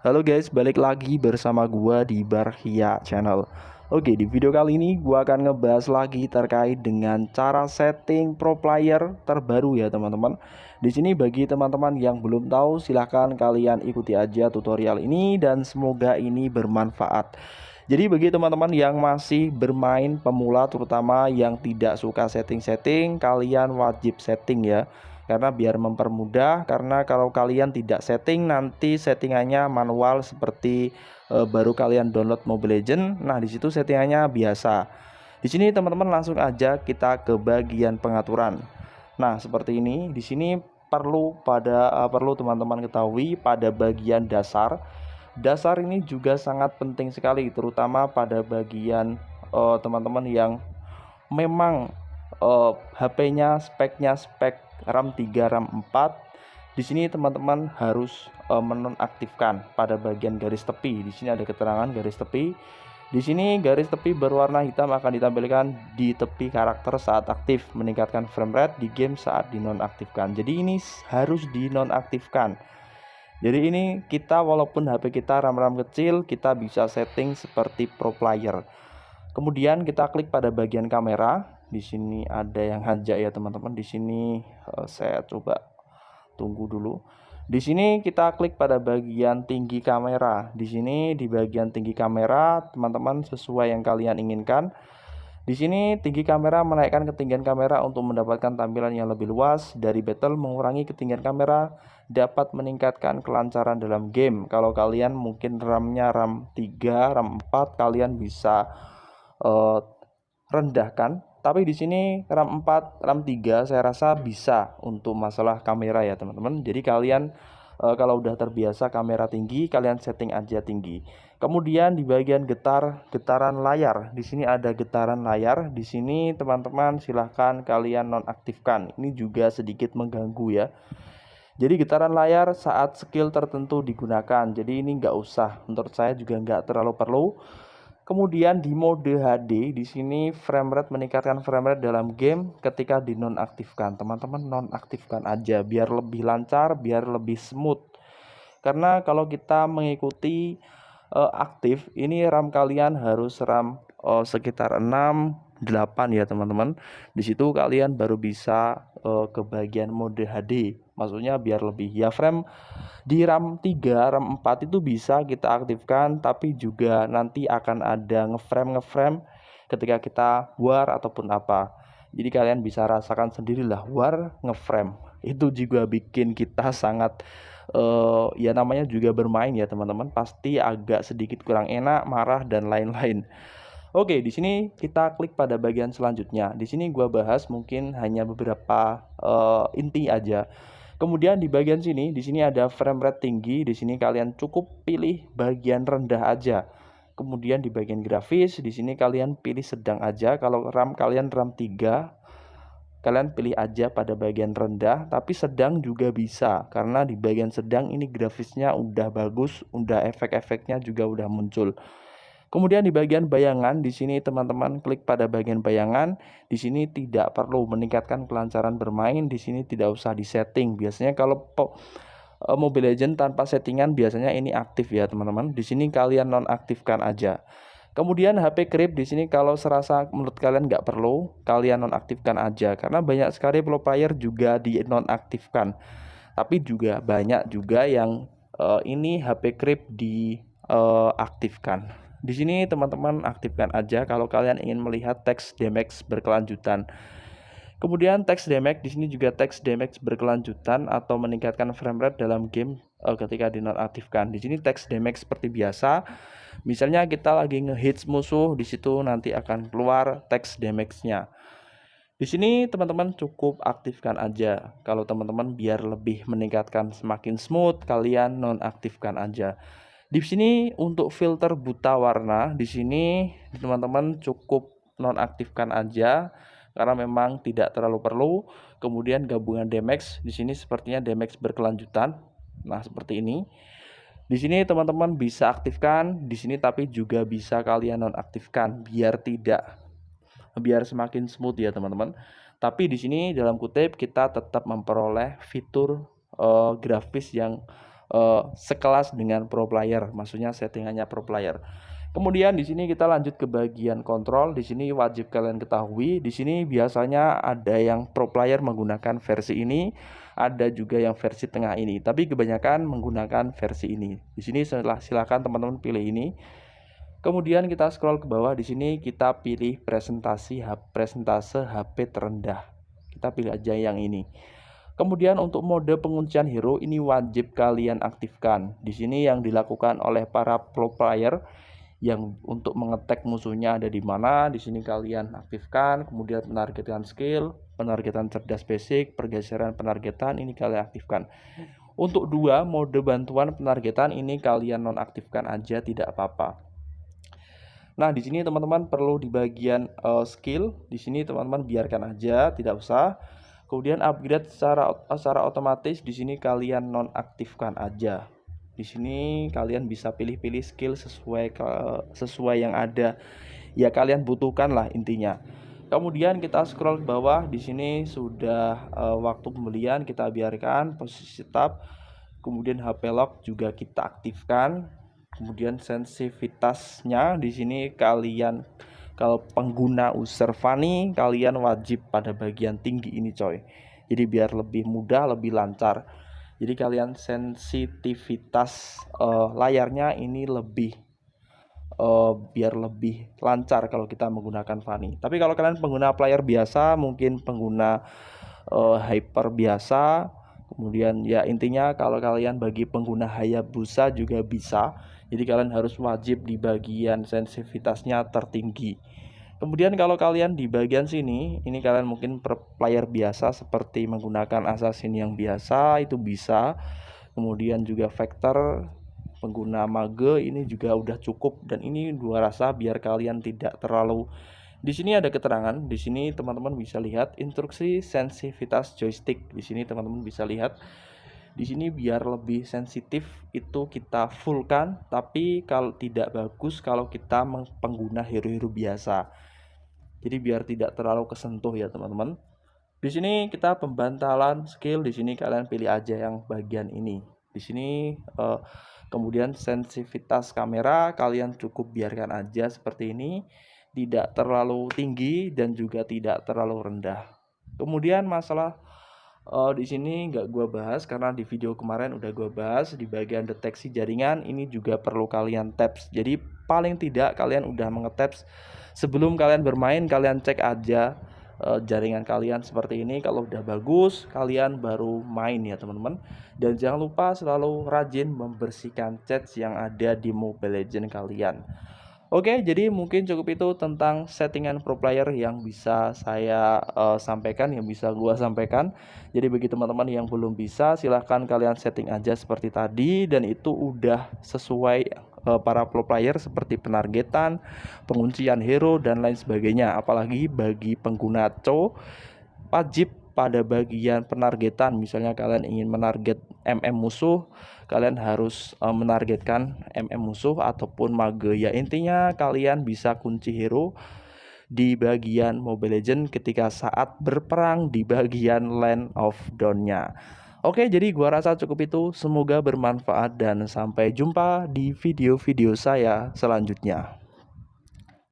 Halo guys, balik lagi bersama gua di Barhia Channel. Oke, di video kali ini gua akan ngebahas lagi terkait dengan cara setting pro player terbaru ya teman-teman. Di sini bagi teman-teman yang belum tahu, silahkan kalian ikuti aja tutorial ini dan semoga ini bermanfaat. Jadi bagi teman-teman yang masih bermain pemula, terutama yang tidak suka setting-setting, kalian wajib setting ya, karena biar mempermudah. Karena kalau kalian tidak setting, nanti settingannya manual seperti baru kalian download Mobile Legends. Nah, di situ settingannya biasa. Di sini teman-teman langsung aja kita ke bagian pengaturan. Nah, seperti ini. Di sini perlu teman-teman ketahui pada bagian dasar. Dasar ini juga sangat penting sekali, terutama pada bagian teman-teman yang memang HP-nya speknya spek RAM 3, RAM 4. Di sini teman-teman harus menonaktifkan pada bagian garis tepi. Di sini ada keterangan garis tepi. Di sini garis tepi berwarna hitam akan ditampilkan di tepi karakter saat aktif, meningkatkan frame rate di game saat dinonaktifkan. Jadi ini harus dinonaktifkan. Jadi ini kita walaupun HP kita RAM-RAM kecil, kita bisa setting seperti pro player. Kemudian kita klik pada bagian kamera. Di sini ada yang hanja ya teman-teman. Di sini saya coba tunggu dulu. Di sini kita klik pada bagian tinggi kamera. Di sini di bagian tinggi kamera teman-teman sesuai yang kalian inginkan. Di sini tinggi kamera menaikkan ketinggian kamera untuk mendapatkan tampilan yang lebih luas dari battle, mengurangi ketinggian kamera, dapat meningkatkan kelancaran dalam game. Kalau kalian mungkin RAM-nya RAM 3, RAM 4, kalian bisa rendahkan. Tapi di sini RAM 4, RAM 3 saya rasa bisa untuk masalah kamera ya teman-teman. Jadi kalian kalau udah terbiasa kamera tinggi, kalian setting aja tinggi. Kemudian di bagian getaran layar, di sini ada getaran layar. Di sini teman-teman silahkan kalian nonaktifkan. Ini juga sedikit mengganggu ya. Jadi getaran layar saat skill tertentu digunakan. Jadi ini nggak usah, menurut saya juga nggak terlalu perlu. Kemudian di mode HD, di sini frame rate, meningkatkan frame rate dalam game ketika dinonaktifkan. Teman-teman nonaktifkan aja biar lebih lancar, biar lebih smooth. Karena kalau kita mengikuti aktif, ini RAM kalian harus RAM sekitar 6, 8 ya teman-teman. Di situ kalian baru bisa ke bagian mode HD. Maksudnya biar lebih ya, frame di RAM 3, RAM 4 itu bisa kita aktifkan, tapi juga nanti akan ada ngeframe ketika kita war ataupun apa. Jadi kalian bisa rasakan sendirilah war ngeframe. Itu juga bikin kita sangat ya namanya juga bermain ya teman-teman, pasti agak sedikit kurang enak, marah dan lain-lain. Oke, di sini kita klik pada bagian selanjutnya. Di sini gua bahas mungkin hanya beberapa inti aja. Kemudian di bagian sini, di sini ada frame rate tinggi. Di sini kalian cukup pilih bagian rendah aja. Kemudian di bagian grafis, di sini kalian pilih sedang aja. Kalau RAM kalian RAM 3, kalian pilih aja pada bagian rendah, tapi sedang juga bisa. Karena di bagian sedang ini grafisnya udah bagus, udah efek-efeknya juga udah muncul. Kemudian di bagian bayangan, di sini teman-teman klik pada bagian bayangan. Di sini tidak perlu meningkatkan kelancaran bermain, di sini tidak usah disetting. Biasanya kalau Mobile Legends tanpa settingan biasanya ini aktif ya teman-teman. Di sini kalian nonaktifkan aja. Kemudian HP grip di sini kalau serasa menurut kalian nggak perlu, kalian nonaktifkan aja. Karena banyak sekali pro player juga di nonaktifkan. Tapi juga banyak juga yang ini HP grip diaktifkan. Di sini teman-teman aktifkan aja kalau kalian ingin melihat teks damage berkelanjutan. Kemudian teks damage di sini juga teks damage berkelanjutan atau meningkatkan frame rate dalam game ketika dinonaktifkan. Di sini teks damage seperti biasa. Misalnya kita lagi ngehits musuh, di situ nanti akan keluar teks damage-nya. Di sini teman-teman cukup aktifkan aja. Kalau teman-teman biar lebih meningkatkan semakin smooth, kalian nonaktifkan aja. Di sini untuk filter buta warna, di sini teman-teman cukup nonaktifkan aja karena memang tidak terlalu perlu. Kemudian gabungan damage, di sini sepertinya damage berkelanjutan. Nah, seperti ini. Di sini teman-teman bisa aktifkan, di sini tapi juga bisa kalian nonaktifkan biar semakin smooth ya teman-teman. Tapi di sini dalam kutip kita tetap memperoleh fitur grafis yang sekelas dengan pro player, maksudnya settingannya pro player. Kemudian di sini kita lanjut ke bagian kontrol. Di sini wajib kalian ketahui, di sini biasanya ada yang pro player menggunakan versi ini, ada juga yang versi tengah ini. Tapi kebanyakan menggunakan versi ini. Di sini silakan teman-teman pilih ini. Kemudian kita scroll ke bawah, di sini kita pilih presentase HP terendah. Kita pilih aja yang ini. Kemudian untuk mode penguncian hero ini wajib kalian aktifkan. Di sini yang dilakukan oleh para pro player yang untuk mengetek musuhnya ada di mana, di sini kalian aktifkan. Kemudian penargetan skill, penargetan cerdas basic, pergeseran penargetan ini kalian aktifkan. Untuk dua mode bantuan penargetan ini kalian nonaktifkan aja, tidak apa-apa. Nah, di sini teman-teman perlu di bagian skill, di sini teman-teman biarkan aja, tidak usah. Kemudian upgrade secara otomatis di sini kalian nonaktifkan aja. Di sini kalian bisa pilih-pilih skill sesuai yang ada ya kalian butuhkan lah intinya. Kemudian kita scroll ke bawah, di sini sudah waktu pembelian kita biarkan, posisi tab. Kemudian HP lock juga kita aktifkan. Kemudian sensitivitasnya di sini kalian kalau pengguna user Fanny kalian wajib pada bagian tinggi ini coy. Jadi biar lebih mudah, lebih lancar. Jadi kalian sensitivitas layarnya ini lebih biar lebih lancar kalau kita menggunakan Fanny. Tapi kalau kalian pengguna player biasa, mungkin pengguna hyper biasa, kemudian ya intinya kalau kalian bagi pengguna Hayabusa juga bisa. Jadi kalian harus wajib di bagian sensitivitasnya tertinggi. Kemudian kalau kalian di bagian sini, ini kalian mungkin player biasa seperti menggunakan assassin yang biasa itu bisa. Kemudian juga vector pengguna mage ini juga udah cukup, dan ini gua rasa biar kalian tidak terlalu. Di sini ada keterangan, di sini teman-teman bisa lihat instruksi sensitivitas joystick. Di sini teman-teman bisa lihat. Di sini biar lebih sensitif itu kita fullkan, tapi kalau tidak bagus kalau kita pengguna hero-hero biasa. Jadi biar tidak terlalu kesentuh ya teman-teman. Di sini kita pembantalan skill, di sini kalian pilih aja yang bagian ini. Di sini kemudian sensitivitas kamera kalian cukup biarkan aja seperti ini, tidak terlalu tinggi dan juga tidak terlalu rendah. Kemudian masalah di sini nggak gua bahas karena di video kemarin udah gua bahas di bagian deteksi jaringan, ini juga perlu kalian taps. Jadi paling tidak kalian udah mengetaps sebelum kalian bermain, kalian cek aja jaringan kalian seperti ini. Kalau udah bagus kalian baru main ya teman-teman. Dan jangan lupa selalu rajin membersihkan chat yang ada di Mobile Legends kalian. Oke, jadi mungkin cukup itu tentang settingan pro player yang bisa saya sampaikan, yang bisa gua sampaikan. Jadi bagi teman-teman yang belum bisa, silahkan kalian setting aja seperti tadi, dan itu udah sesuai para pro player seperti penargetan, penguncian hero dan lain sebagainya. Apalagi bagi pengguna CO, wajib pada bagian penargetan, misalnya kalian ingin menarget MM musuh, kalian harus menargetkan MM musuh ataupun mage. Ya intinya kalian bisa kunci hero di bagian Mobile Legends ketika saat berperang di bagian Land of Dawn-nya. Oke, jadi gua rasa cukup itu. Semoga bermanfaat dan sampai jumpa di video-video saya selanjutnya.